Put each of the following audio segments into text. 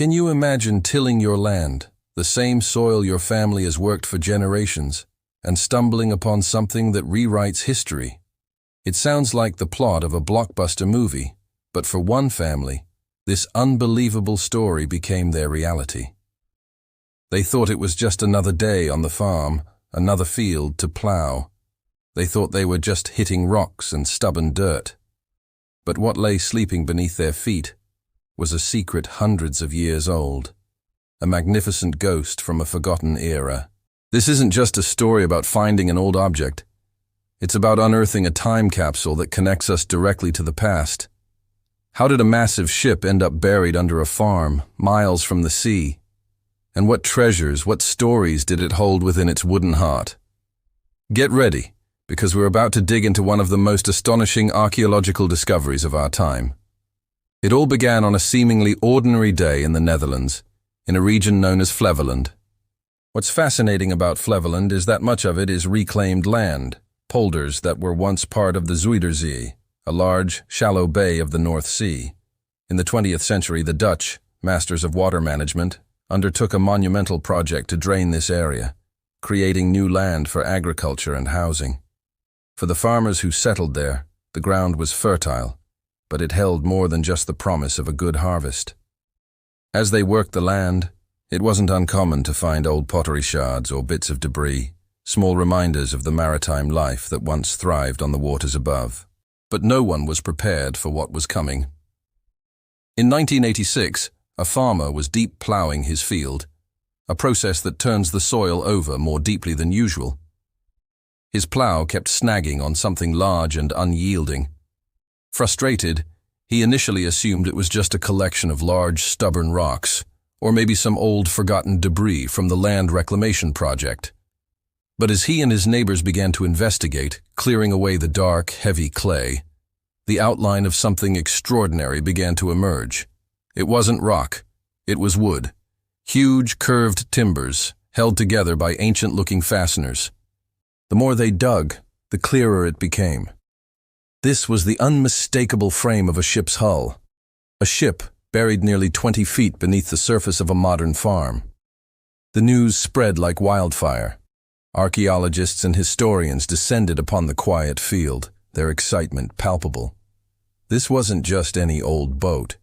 Can you imagine tilling your land, the same soil your family has worked for generations, and stumbling upon something that rewrites history? It sounds like the plot of a blockbuster movie, but for one family, this unbelievable story became their reality. They thought it was just another day on the farm, another field to plough. They thought they were just hitting rocks and stubborn dirt. But what lay sleeping beneath their feet was a secret hundreds of years old, a magnificent ghost from a forgotten era. This isn't just a story about finding an old object. It's about unearthing a time capsule that connects us directly to the past. How did a massive ship end up buried under a farm, miles from the sea? And what treasures, what stories did it hold within its wooden heart? Get ready, because we're about to dig into one of the most astonishing archaeological discoveries of our time. It all began on a seemingly ordinary day in the Netherlands, in a region known as Flevoland. What's fascinating about Flevoland is that much of it is reclaimed land, polders that were once part of the Zuiderzee, a large, shallow bay of the North Sea. In the 20th century, the Dutch, masters of water management, undertook a monumental project to drain this area, creating new land for agriculture and housing. For the farmers who settled there, the ground was fertile, but it held more than just the promise of a good harvest. As they worked the land, it wasn't uncommon to find old pottery shards or bits of debris, small reminders of the maritime life that once thrived on the waters above. But no one was prepared for what was coming. In 1986, a farmer was deep ploughing his field, a process that turns the soil over more deeply than usual. His plough kept snagging on something large and unyielding. Frustrated, he initially assumed it was just a collection of large, stubborn rocks, or maybe some old, forgotten debris from the land reclamation project. But as he and his neighbors began to investigate, clearing away the dark, heavy clay, the outline of something extraordinary began to emerge. It wasn't rock, it was wood. Huge, curved timbers, held together by ancient-looking fasteners. The more they dug, the clearer it became. This was the unmistakable frame of a ship's hull. A ship buried nearly 20 feet beneath the surface of a modern farm. The news spread like wildfire. Archaeologists and historians descended upon the quiet field, their excitement palpable. This wasn't just any old boat.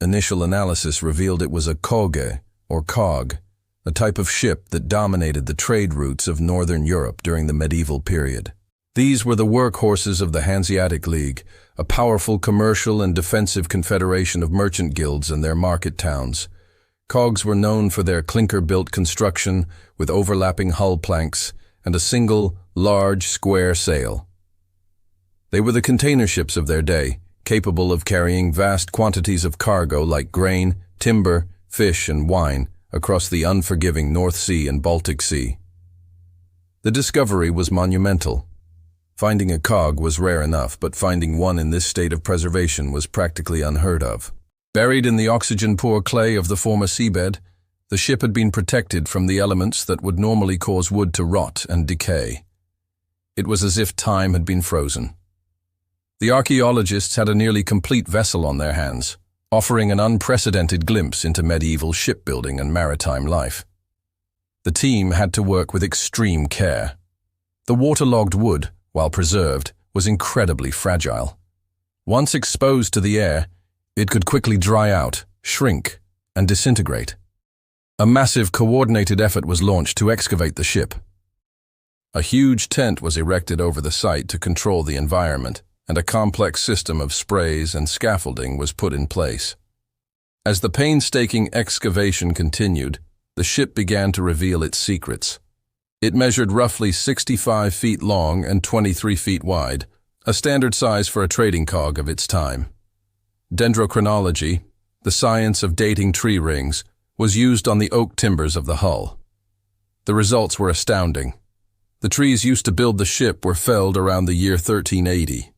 Initial analysis revealed it was a koge, or cog, a type of ship that dominated the trade routes of northern Europe during the medieval period. These were the workhorses of the Hanseatic League, a powerful commercial and defensive confederation of merchant guilds and their market towns. Cogs were known for their clinker-built construction with overlapping hull planks and a single, large, square sail. They were the container ships of their day, capable of carrying vast quantities of cargo like grain, timber, fish, and wine across the unforgiving North Sea and Baltic Sea. The discovery was monumental. Finding a cog was rare enough, but finding one in this state of preservation was practically unheard of. Buried in the oxygen-poor clay of the former seabed, the ship had been protected from the elements that would normally cause wood to rot and decay. It was as if time had been frozen. The archaeologists had a nearly complete vessel on their hands, offering an unprecedented glimpse into medieval shipbuilding and maritime life. The team had to work with extreme care. The waterlogged wood, while preserved, was incredibly fragile. Once exposed to the air, it could quickly dry out, shrink, and disintegrate. A massive coordinated effort was launched to excavate the ship. A huge tent was erected over the site to control the environment, and a complex system of sprays and scaffolding was put in place. As the painstaking excavation continued, the ship began to reveal its secrets. It measured roughly 65 feet long and 23 feet wide, a standard size for a trading cog of its time. Dendrochronology, the science of dating tree rings, was used on the oak timbers of the hull. The results were astounding. The trees used to build the ship were felled around the year 1380.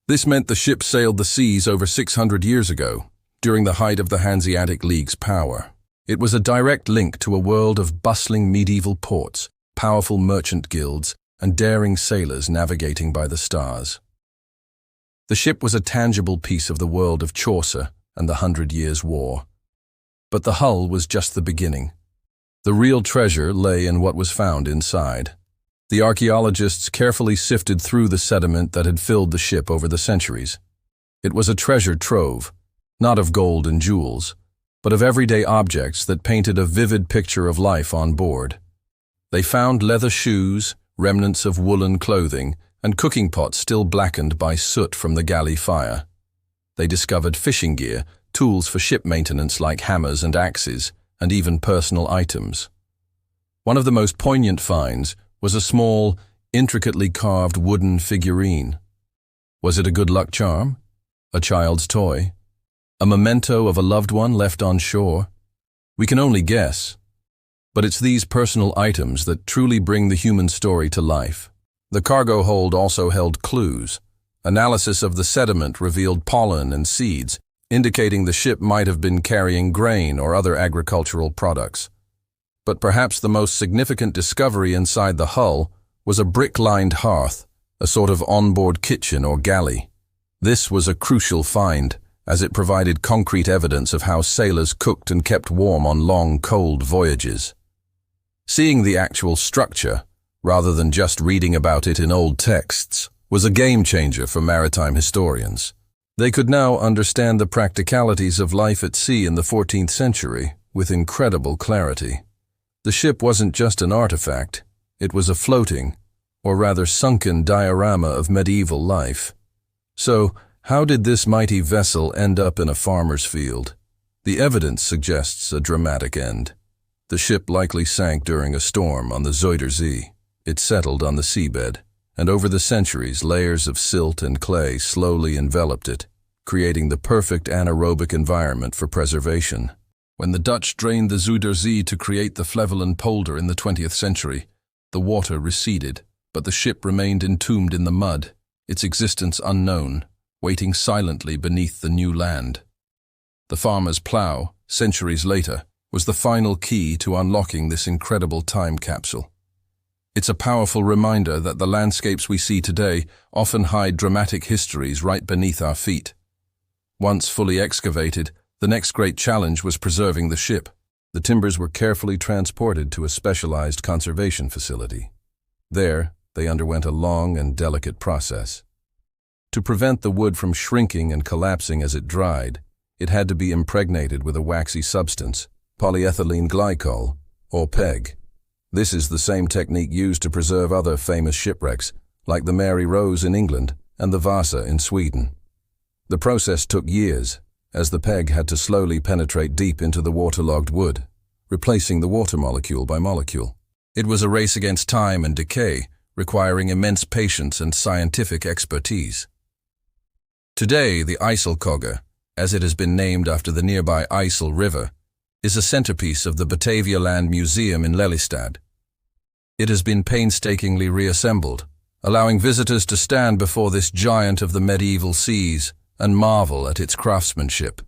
This meant the ship sailed the seas over 600 years ago, during the height of the Hanseatic League's power. It was a direct link to a world of bustling medieval ports, powerful merchant guilds, and daring sailors navigating by the stars. The ship was a tangible piece of the world of Chaucer and the 100 Years' War. But the hull was just the beginning. The real treasure lay in what was found inside. The archaeologists carefully sifted through the sediment that had filled the ship over the centuries. It was a treasure trove, not of gold and jewels, but of everyday objects that painted a vivid picture of life on board. They found leather shoes, remnants of woolen clothing, and cooking pots still blackened by soot from the galley fire. They discovered fishing gear, tools for ship maintenance like hammers and axes, and even personal items. One of the most poignant finds was a small, intricately carved wooden figurine. Was it a good luck charm? A child's toy? A memento of a loved one left on shore? We can only guess. But it's these personal items that truly bring the human story to life. The cargo hold also held clues. Analysis of the sediment revealed pollen and seeds, indicating the ship might have been carrying grain or other agricultural products. But perhaps the most significant discovery inside the hull was a brick-lined hearth, a sort of onboard kitchen or galley. This was a crucial find, as it provided concrete evidence of how sailors cooked and kept warm on long, cold voyages. Seeing the actual structure, rather than just reading about it in old texts, was a game-changer for maritime historians. They could now understand the practicalities of life at sea in the 14th century with incredible clarity. The ship wasn't just an artifact, it was a floating, or rather sunken diorama of medieval life. So, how did this mighty vessel end up in a farmer's field? The evidence suggests a dramatic end. The ship likely sank during a storm on the Zuider Zee. It settled on the seabed, and over the centuries layers of silt and clay slowly enveloped it, creating the perfect anaerobic environment for preservation. When the Dutch drained the Zuider Zee to create the Flevoland polder in the 20th century, the water receded, but the ship remained entombed in the mud, its existence unknown, waiting silently beneath the new land. The farmer's plough, centuries later, was the final key to unlocking this incredible time capsule. It's a powerful reminder that the landscapes we see today often hide dramatic histories right beneath our feet. Once fully excavated, the next great challenge was preserving the ship. The timbers were carefully transported to a specialized conservation facility. There, they underwent a long and delicate process. To prevent the wood from shrinking and collapsing as it dried, it had to be impregnated with a waxy substance, polyethylene glycol, or PEG. This is the same technique used to preserve other famous shipwrecks, like the Mary Rose in England and the Vasa in Sweden. The process took years, as the PEG had to slowly penetrate deep into the waterlogged wood, replacing the water molecule by molecule. It was a race against time and decay, requiring immense patience and scientific expertise. Today, the IJsselkogge, as it has been named after the nearby IJssel River, is a centerpiece of the Batavia Land Museum in Lelystad. It has been painstakingly reassembled, allowing visitors to stand before this giant of the medieval seas and marvel at its craftsmanship.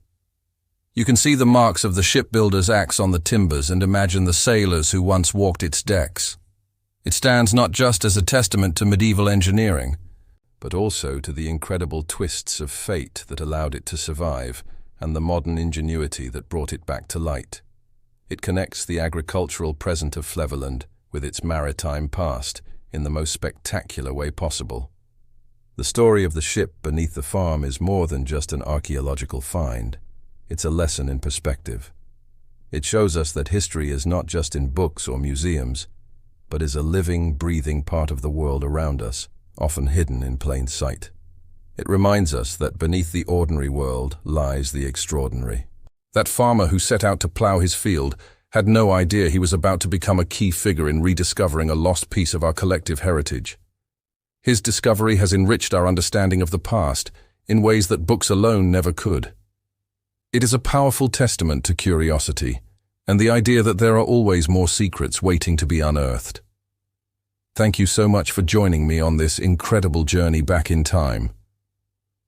You can see the marks of the shipbuilder's axe on the timbers and imagine the sailors who once walked its decks. It stands not just as a testament to medieval engineering, but also to the incredible twists of fate that allowed it to survive and the modern ingenuity that brought it back to light. It connects the agricultural present of Flevoland with its maritime past in the most spectacular way possible. The story of the ship beneath the farm is more than just an archaeological find. It's a lesson in perspective. It shows us that history is not just in books or museums, but is a living, breathing part of the world around us, often hidden in plain sight. It reminds us that beneath the ordinary world lies the extraordinary. That farmer who set out to plough his field had no idea he was about to become a key figure in rediscovering a lost piece of our collective heritage. His discovery has enriched our understanding of the past in ways that books alone never could. It is a powerful testament to curiosity and the idea that there are always more secrets waiting to be unearthed. Thank you so much for joining me on this incredible journey back in time.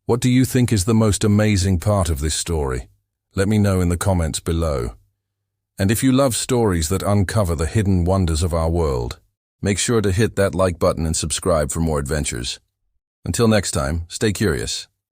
What do you think is the most amazing part of this story? Let me know in the comments below. And if you love stories that uncover the hidden wonders of our world, make sure to hit that like button and subscribe for more adventures. Until next time, stay curious.